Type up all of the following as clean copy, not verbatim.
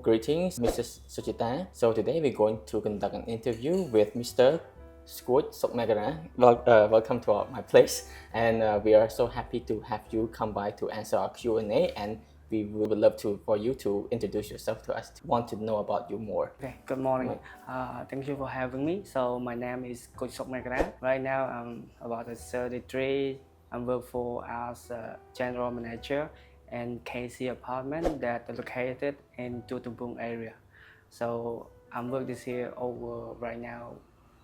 Greetings, Mrs. Suchita. So today we're going to conduct an interview with Mr. Squid Sokmagara. Welcome to my place, and we are so happy to have you come by to answer our Q&A. And we would love for you to introduce yourself to us. Want to know about you more. Okay, good morning. Thank you for having me. So my name is Coach Sokmagara. Right now I'm about 33. I work for as a general manager in KC apartment that is located in Tutumbung area. So I'm working here right now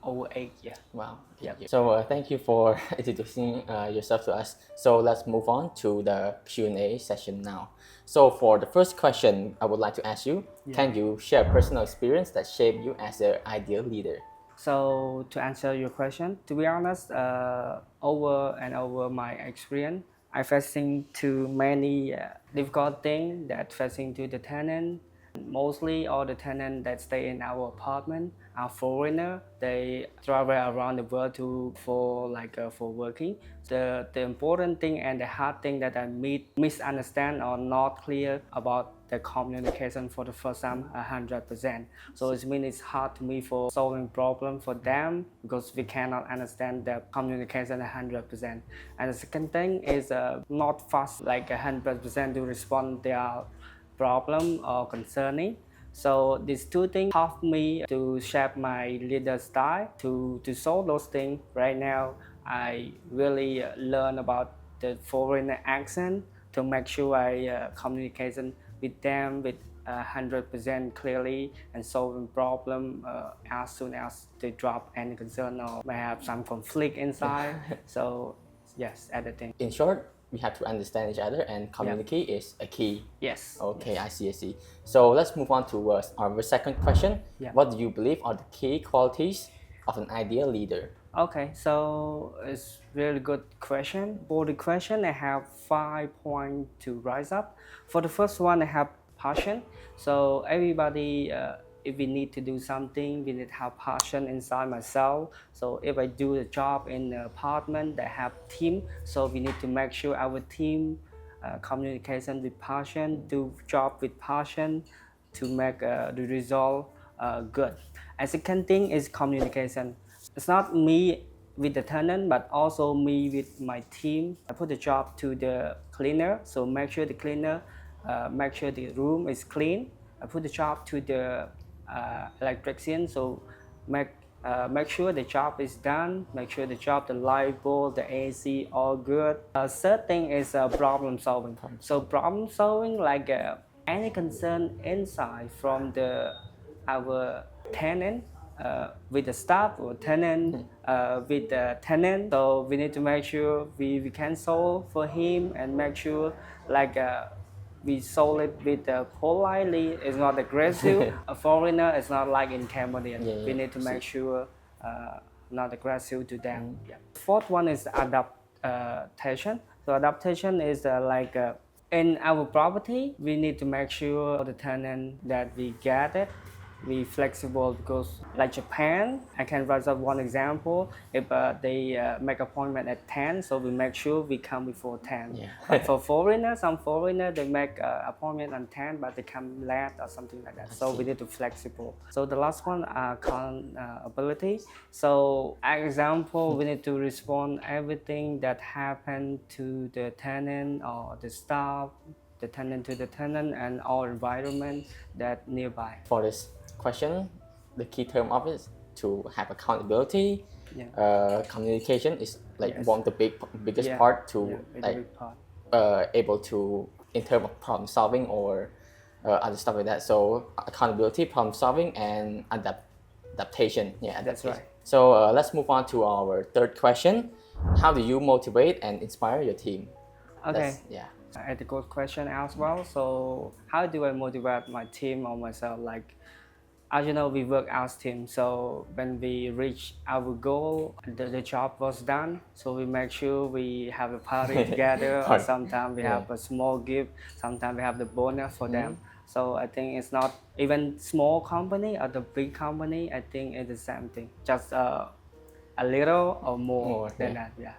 over 8 years. Wow. Yep. So thank you for introducing yourself to us. So let's move on to the Q&A session now. So for the first question, I would like to ask you, can you share a personal experience that shaped you as an ideal leader? So to answer your question, to be honest, over and over my experience, I facing to many difficult things that facing to the tenant. Mostly all the tenants that stay in our apartment are foreigner. They travel around the world for working. The important thing and the hard thing that I misunderstand or not clear about the communication for the first time 100%. So it means it's hard to me for solving problem for them because we cannot understand the communication 100%. And the second thing is not fast like 100% to respond their problem or concerning. So these two things help me to shape my leader style to solve those things. Right now, I really learn about the foreign accent to make sure I communication with them with 100% clearly and solving problem as soon as they drop any concern or may have some conflict inside. So yes, other thing. In short, we have to understand each other and communicate is a key. Yes. Okay, yes. I see. So let's move on to our second question. Yeah. What do you believe are the key qualities of an ideal leader? Okay, so it's really good question. For the question, I have 5 points to rise up. For the first one, I have passion. So everybody, if we need to do something, we need to have passion inside myself. So if I do the job in the apartment that have team, so we need to make sure our team communication with passion, do job with passion to make the result good. And second thing is communication. It's not me with the tenant, but also me with my team. I put the job to the cleaner, so make sure the cleaner, make sure the room is clean. I put the job to the electrician, so make sure the job is done, make sure the job, the light bulb, the AC, all good. Third thing is problem solving. So problem solving like any concern inside from our tenant with the staff or tenant with the tenant. So we need to make sure we can solve for him and make sure like we solve it with politely. It's not aggressive. A foreigner is not like in Cambodia. We need to make sure not aggressive to them. Fourth one is adaptation. So adaptation is in our property, we need to make sure the tenant that we get it, be flexible because like Japan, I can raise up one example. If they make appointment at 10, so we make sure we come before 10. Yeah. But for some foreigner, they make appointment on 10, but they come late or something like that. So we need to flexible. So the last one, accountability. So example, we need to respond everything that happened to the tenant or the staff, the tenant to the tenant and all environment that nearby. For this question, the key term of it is to have accountability. Communication is like Yes. one of the biggest Yeah. part to It's a like big part. able to in terms of problem solving or other stuff like that. So accountability, problem solving, and adaptation. Yeah, That's right. So let's move on to our third question. How do you motivate and inspire your team? Okay. Yeah. Ethical question as well. So how do I motivate my team or myself? Like, as you know, we work as team. So when we reach our goal, the job was done. So we make sure we have a party together, or sometimes we have a small gift. Sometimes we have the bonus for them. So I think it's not even small company or the big company. I think it's the same thing. Just a little or more than that. Yeah.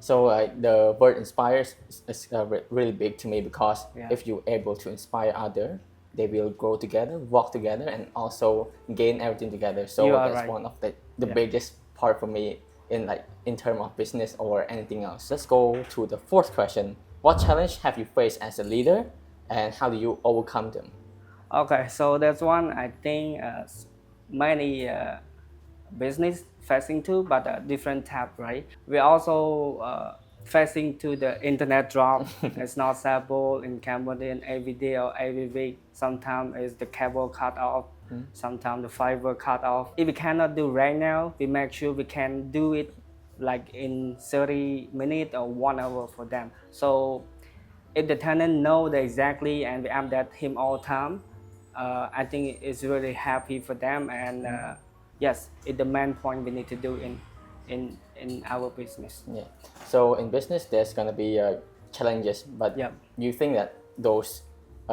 So the word inspires is really big to me because Yeah. if you're able to inspire others, they will grow together, work together, and also gain everything together. So You are that's right. one of the biggest part for me in terms of business or anything else. Let's go to the fourth question. What challenge have you faced as a leader, and how do you overcome them? Okay, so that's one I think many business facing to, but a different type, right? We also facing to the internet drop. It's not stable in Cambodia every day or every week. Sometimes it's the cable cut off. Sometimes the fiber cut off. If we cannot do right now, we make sure we can do it like in 30 minutes or 1 hour for them. So if the tenant know that exactly and we update him all time, I think it's really happy for them. And yes, it's the main point we need to do in our business. Yeah. So in business, there's gonna be challenges, but Yep. you think that those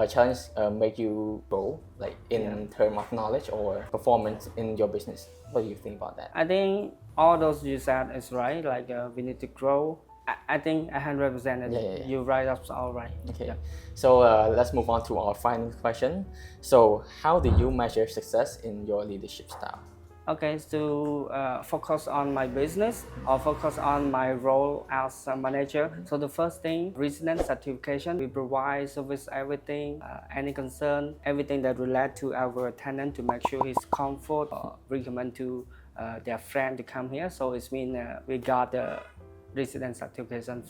challenges make you grow, like in terms of knowledge or performance in your business? What do you think about that? I think all those you said is right. Like we need to grow. I think 100%. Yeah. You right up all right. Okay. Yep. So let's move on to our final question. So how do you measure success in your leadership style? Okay, so focus on my business or focus on my role as a manager. So the first thing, resident certification. We provide service everything, any concern, everything that relate to our tenant to make sure his comfort or recommend to their friend to come here. So it means we got the resident certification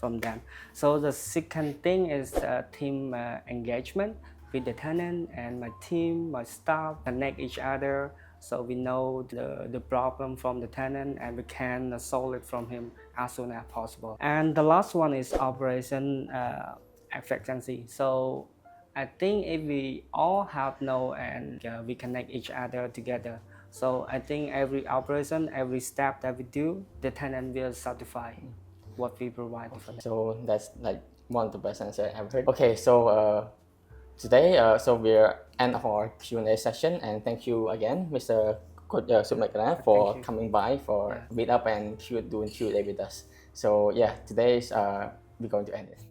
from them. So the second thing is team engagement with the tenant and my team, my staff connect each other. So we know the problem from the tenant and we can solve it from him as soon as possible. And the last one is operation efficiency. So I think if we all have know and we connect each other together, so I think every operation, every step that we do, the tenant will satisfy what we provide for them. So that's like one of the best answers I've ever heard. Okay, so today, so we're end of our Q&A session, and thank you again, Mr. Sumekara, for Thank you. coming by for meet up and doing Q&A with us. So yeah, today is we're going to end it.